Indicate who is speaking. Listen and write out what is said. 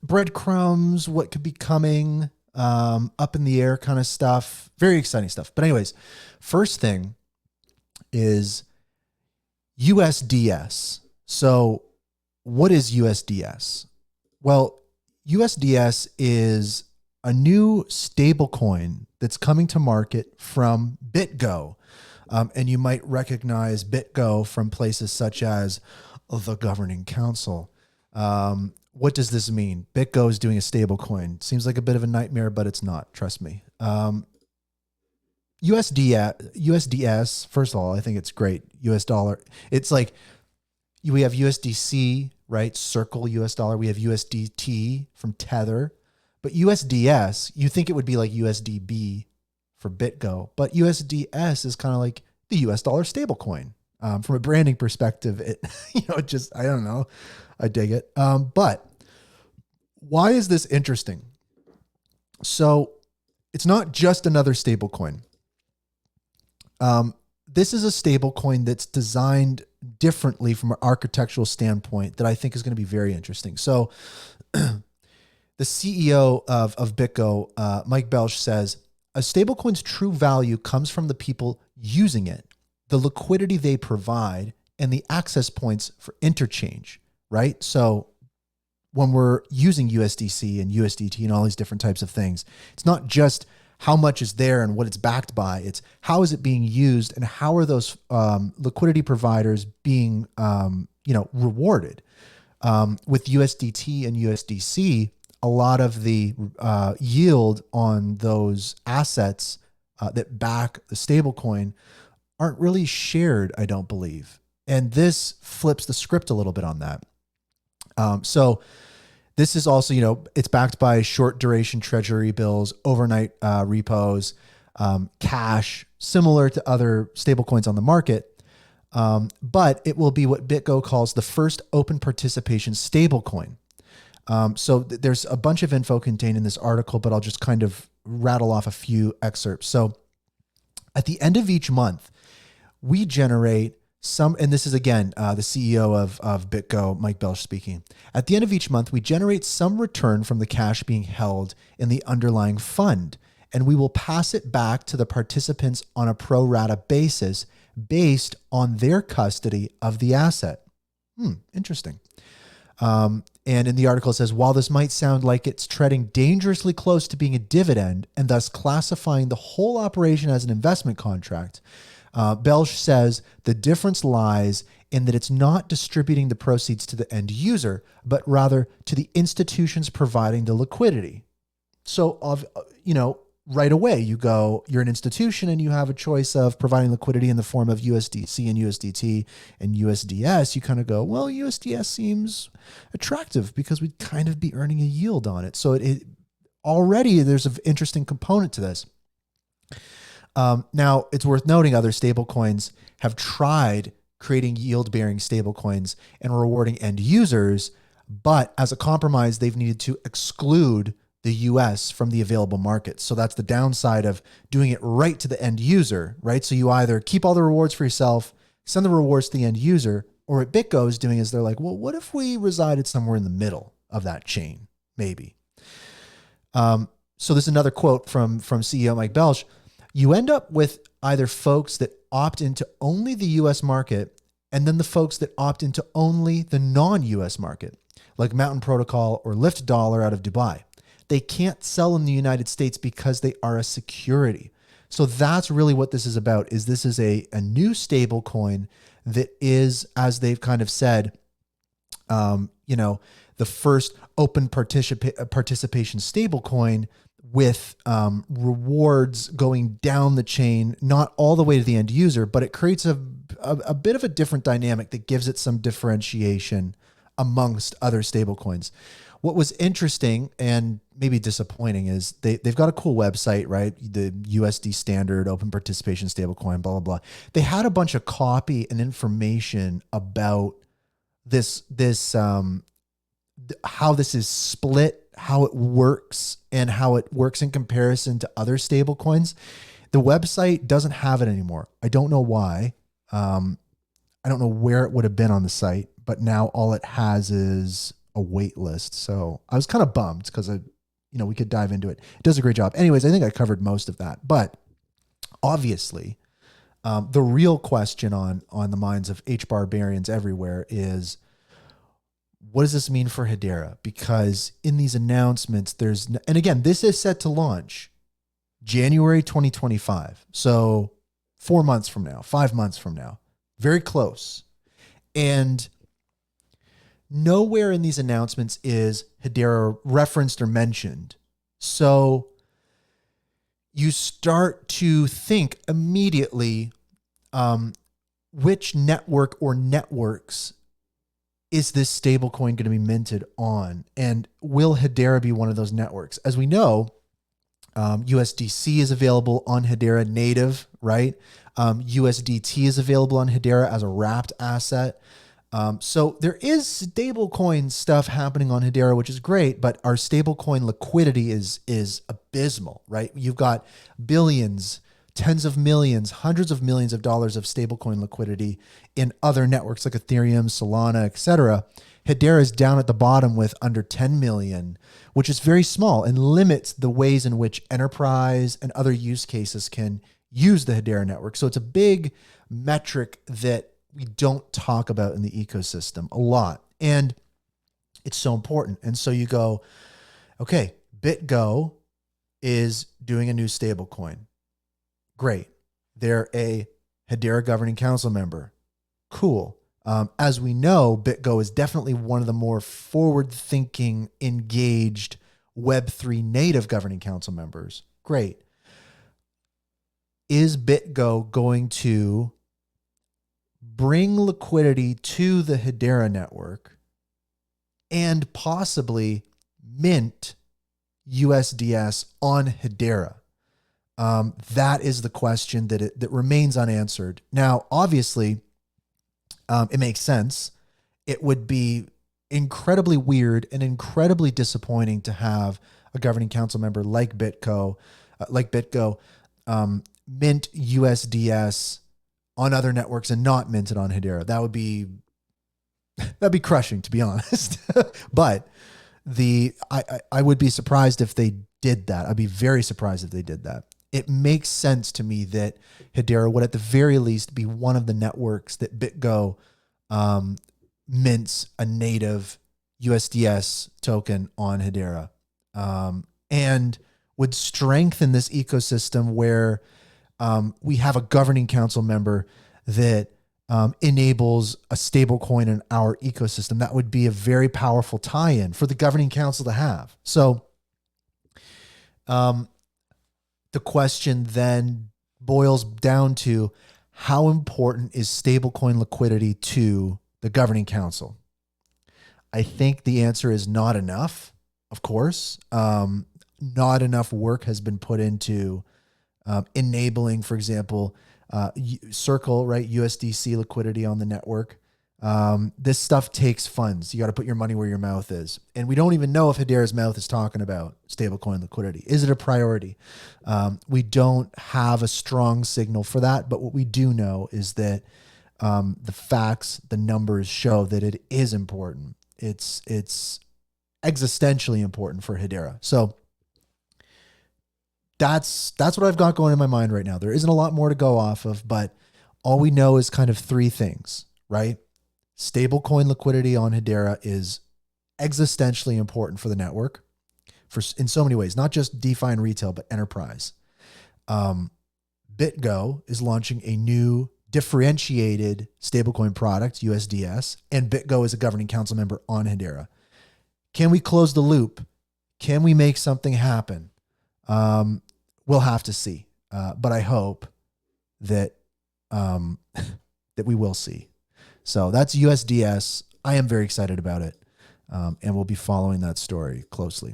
Speaker 1: breadcrumbs, what could be coming, up in the air kind of stuff. Very exciting stuff. But anyways, first thing is USDS. So what is USDS? Well, USDS is a new stable coin that's coming to market from BitGo. And you might recognize BitGo from places such as the Governing Council. What does this mean? BitGo is doing a stable coin. Seems like a bit of a nightmare, but it's not. Trust me. USDS, first of all, I think it's great. US dollar. It's like we have USDC, right? Circle US dollar. We have USDT from Tether. But USDS, you think it would be like USDB for BitGo, but USDS is kind of like the US dollar stable coin. From a branding perspective, it, it just, I don't know. I dig it. But why is this interesting? So it's not just another stable coin. This is a stable coin that's designed differently from an architectural standpoint that I think is going to be very interesting. So the CEO of BitGo, Mike Belch, says, a stablecoin's true value comes from the people using it, the liquidity they provide, and the access points for interchange, right? So when we're using USDC and USDT and all these different types of things, it's not just how much is there and what it's backed by. It's how is it being used and how are those liquidity providers being rewarded. With USDT and USDC, a lot of the yield on those assets that back the stablecoin aren't really shared, I don't believe. And this flips the script a little bit on that. So this is also, it's backed by short duration treasury bills, overnight repos, cash, similar to other stablecoins on the market. But it will be what BitGo calls the first open participation stablecoin. So there's a bunch of info contained in this article, but I'll just kind of rattle off a few excerpts. So at the end of each month, we generate some, and this is again, the CEO of BitGo, Mike Belch speaking. At the end of each month, we generate some return from the cash being held in the underlying fund, and we will pass it back to the participants on a pro rata basis based on their custody of the asset. Interesting. And in the article it says, while this might sound like it's treading dangerously close to being a dividend and thus classifying the whole operation as an investment contract, Belch says the difference lies in that it's not distributing the proceeds to the end user, but rather to the institutions providing the liquidity. So, right away you go, you're an institution and you have a choice of providing liquidity in the form of USDC and USDT and USDS. You kind of go, well, USDS seems attractive because we'd kind of be earning a yield on it. So it already there's an interesting component to this. Now it's worth noting other stablecoins have tried creating yield-bearing stablecoins and rewarding end users, but as a compromise, they've needed to exclude the US from the available markets. So that's the downside of doing it right to the end user, right? So you either keep all the rewards for yourself, send the rewards to the end user, or what BitGo is doing is they're like, well, what if we resided somewhere in the middle of that chain? Maybe. So there's another quote from CEO Mike Belch. You end up with either folks that opt into only the US market and then the folks that opt into only the non-US market, like Mountain Protocol or Lyft Dollar out of Dubai. They can't sell in the United States because they are a security. So that's really what this is about, is this is a new stable coin that is, as they've kind of said, the first open participation stable coin with rewards going down the chain, not all the way to the end user, but it creates a bit of a different dynamic that gives it some differentiation amongst other stable coins. What was interesting and maybe disappointing is they've got a cool website, right? The USD standard open participation stablecoin, blah, blah, blah. They had a bunch of copy and information about this how this is split, how it works, and how it works in comparison to other stablecoins. The website doesn't have it anymore. I don't know why. I don't know where it would have been on the site, but now all it has is a wait list. So I was kind of bummed because we could dive into it. It does a great job. Anyways, I think I covered most of that. But obviously, the real question on the minds of HBAR barians everywhere is, what does this mean for Hedera? Because in these announcements, and again, this is set to launch January 2025. So 4 months from now, 5 months from now, very close. And nowhere in these announcements is Hedera referenced or mentioned. So you start to think immediately, which network or networks is this stablecoin going to be minted on? And will Hedera be one of those networks? As we know, USDC is available on Hedera native, right? USDT is available on Hedera as a wrapped asset. So there is stablecoin stuff happening on Hedera, which is great, but our stablecoin liquidity is abysmal, right? You've got billions, tens of millions, hundreds of millions of dollars of stablecoin liquidity in other networks like Ethereum, Solana, etc. Hedera is down at the bottom with under 10 million, which is very small and limits the ways in which enterprise and other use cases can use the Hedera network. So it's a big metric that we don't talk about in the ecosystem a lot. And it's so important. And so you go, okay, BitGo is doing a new stablecoin. Great. They're a Hedera governing council member. Cool. As we know, BitGo is definitely one of the more forward-thinking, engaged Web3 native governing council members. Great. Is BitGo going to bring liquidity to the Hedera network and possibly mint USDS on Hedera? That is the question that remains unanswered. Now, obviously, it makes sense. It would be incredibly weird and incredibly disappointing to have a governing council member like BitGo, mint USDS on other networks and not mint it on Hedera. That'd be crushing, to be honest. But I would be surprised if they did that. I'd be very surprised if they did that. It makes sense to me that Hedera would at the very least be one of the networks that BitGo mints a native USDS token on Hedera, and would strengthen this ecosystem where we have a governing council member that enables a stable coin in our ecosystem. That would be a very powerful tie-in for the governing council to have. So the question then boils down to, how important is stablecoin liquidity to the governing council? I think the answer is not enough, of course. Not enough work has been put into enabling, for example, Circle, right? USDC liquidity on the network. This stuff takes funds. You got to put your money where your mouth is. And we don't even know if Hedera's mouth is talking about stablecoin liquidity. Is it a priority? We don't have a strong signal for that. But what we do know is that the facts, the numbers show that it is important. It's existentially important for Hedera. So that's what I've got going in my mind right now. There isn't a lot more to go off of, but all we know is kind of three things, right? Stablecoin liquidity on Hedera is existentially important for the network in so many ways, not just DeFi and retail, but enterprise. BitGo is launching a new differentiated stablecoin product, USDS, and BitGo is a governing council member on Hedera. Can we close the loop? Can we make something happen? We'll have to see. But I hope that that we will see. So that's USDS. I am very excited about it. And we'll be following that story closely.